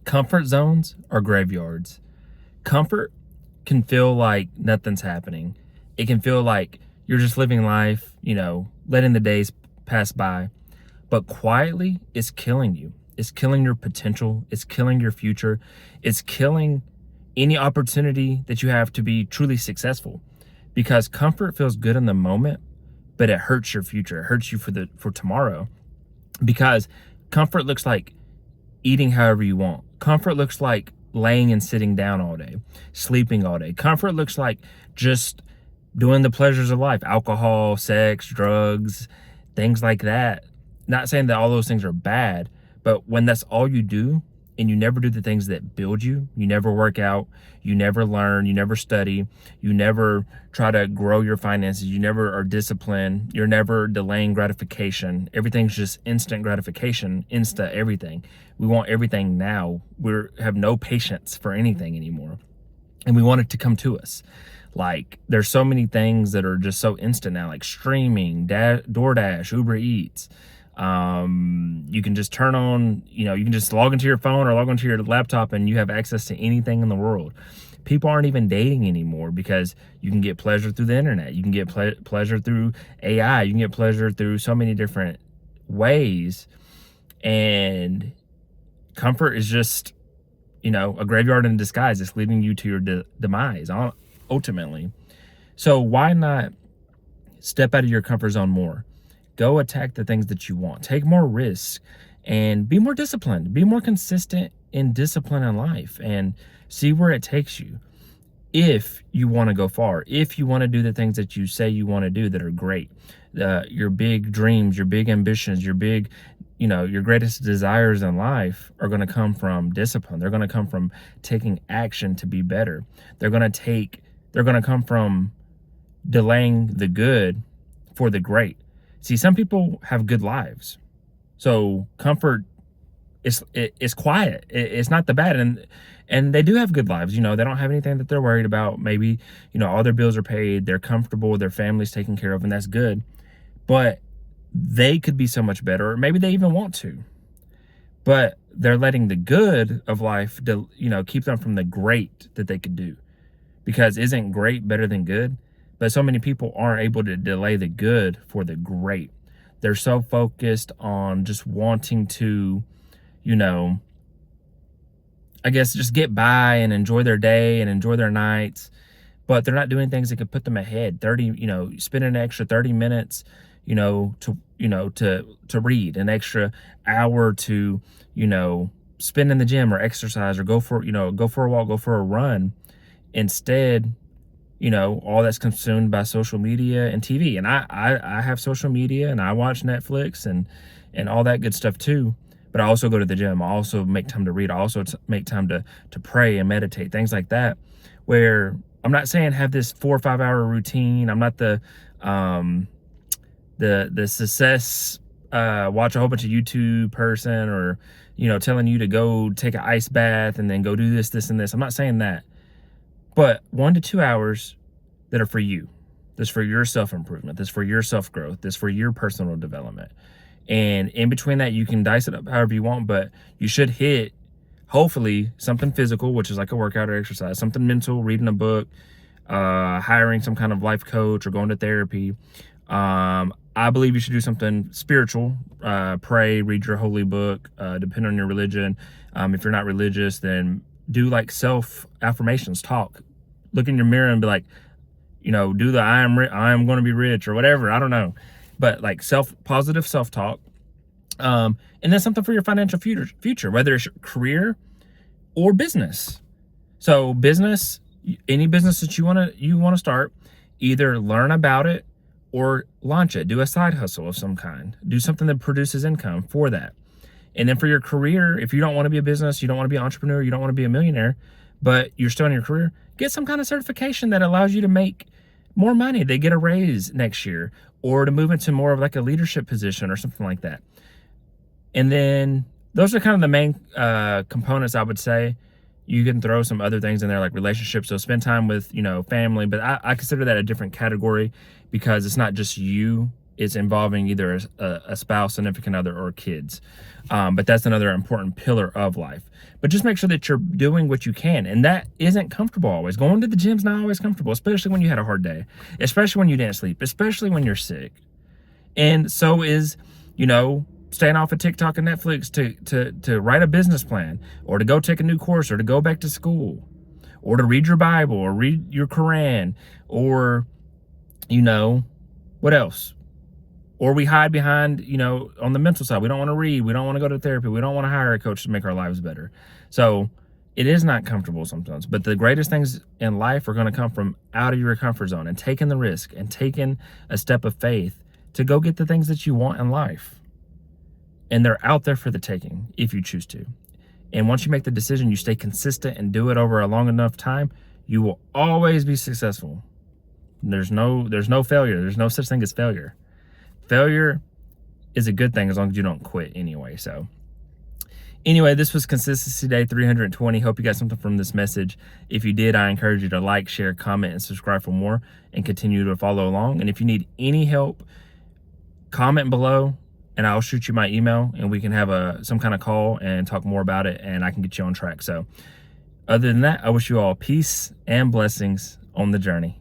Comfort zones are graveyards. Comfort can feel like nothing's happening. It can feel like you're just living life, letting the days pass by. But quietly, it's killing you. It's killing your potential. It's killing your future. It's killing any opportunity that you have to be truly successful. Because comfort feels good in the moment, but it hurts your future. It hurts you for tomorrow. Because comfort looks like eating however you want. Comfort looks like laying and sitting down all day, sleeping all day. Comfort looks like just doing the pleasures of life, alcohol, sex, drugs, things like that. Not saying that all those things are bad, but when that's all you do and you never do the things that build you, you never work out, you never learn, you never study, you never try to grow your finances, you never are disciplined, you're never delaying gratification. Everything's just instant gratification, insta everything. We want everything now. We have no patience for anything anymore. And we want it to come to us. Like, there's so many things that are just so instant now, like streaming, DoorDash, Uber Eats. You can just turn on, you can just log into your phone or log into your laptop and you have access to anything in the world. People aren't even dating anymore because you can get pleasure through the internet. You can get pleasure through AI. You can get pleasure through so many different ways. And comfort is just, a graveyard in disguise. It's leading you to your demise ultimately. So why not step out of your comfort zone more? Go attack the things that you want. Take more risks and be more disciplined. Be more consistent in discipline in life and see where it takes you. If you want to go far, if you want to do the things that you say you want to do that are great, your big dreams, your big ambitions, your big, your greatest desires in life are going to come from discipline. They're going to come from taking action to be better. They're going to come from delaying the good for the great. See, some people have good lives. So comfort is quiet. It's not the bad. And they do have good lives. They don't have anything that they're worried about. Maybe, all their bills are paid. They're comfortable. Their family's taken care of, and that's good. But they could be so much better, or maybe they even want to. But they're letting the good of life, keep them from the great that they could do. Because isn't great better than good? But so many people aren't able to delay the good for the great. They're so focused on just wanting to, I guess just get by and enjoy their day and enjoy their nights. But they're not doing things that could put them ahead. Spend an extra 30 minutes, to read, an extra hour to, spend in the gym or exercise or go for a walk, go for a run. Instead, all that's consumed by social media and TV. And I have social media and I watch Netflix and all that good stuff too. But I also go to the gym. I also make time to read. I also make time to pray and meditate, things like that, where I'm not saying have this 4 or 5 hour routine. I'm not the success, watch a whole bunch of YouTube person or, telling you to go take an ice bath and then go do this, and this. I'm not saying that. But 1 to 2 hours that are for you. That's for your self-improvement. That's for your self-growth. That's for your personal development. And in between that, you can dice it up however you want, but you should hit, hopefully, something physical, which is like a workout or exercise, something mental, reading a book, hiring some kind of life coach or going to therapy. I believe you should do something spiritual, pray, read your holy book, depend on your religion. If you're not religious, then do like self affirmations, talk, look in your mirror and be like, do the I am going to be rich or whatever. I don't know, but like positive self-talk. And then something for your financial future, whether it's your career or business. So business, any business that you want to start, either learn about it or launch it, do a side hustle of some kind, do something that produces income for that. And then for your career, if you don't want to be a business, you don't want to be an entrepreneur, you don't want to be a millionaire, but you're still in your career, get some kind of certification that allows you to make more money. They get a raise next year or to move into more of like a leadership position or something like that. And then those are kind of the main components, I would say. You can throw some other things in there like relationships. So spend time with, family, but I consider that a different category because it's not just you it's involving either a spouse, significant other, or kids. But that's another important pillar of life. But just make sure that you're doing what you can. And that isn't comfortable always. Going to the gym's not always comfortable, especially when you had a hard day, especially when you didn't sleep, especially when you're sick. And so is, staying off of TikTok and Netflix to write a business plan, or to go take a new course, or to go back to school, or to read your Bible, or read your Quran, or, what else? Or we hide behind, on the mental side. We don't want to read. We don't want to go to therapy. We don't want to hire a coach to make our lives better. So it is not comfortable sometimes. But the greatest things in life are going to come from out of your comfort zone and taking the risk and taking a step of faith to go get the things that you want in life. And they're out there for the taking if you choose to. And once you make the decision, you stay consistent and do it over a long enough time, you will always be successful. There's no failure. There's no such thing as failure. Failure is a good thing as long as you don't quit anyway. So anyway, this was Consistency Day 320. Hope you got something from this message. If you did, I encourage you to like, share, comment, and subscribe for more, and continue to follow along. And if you need any help, comment below and I'll shoot you my email, and we can have some kind of call and talk more about it, and I can get you on track. So other than that, I wish you all peace and blessings on the journey.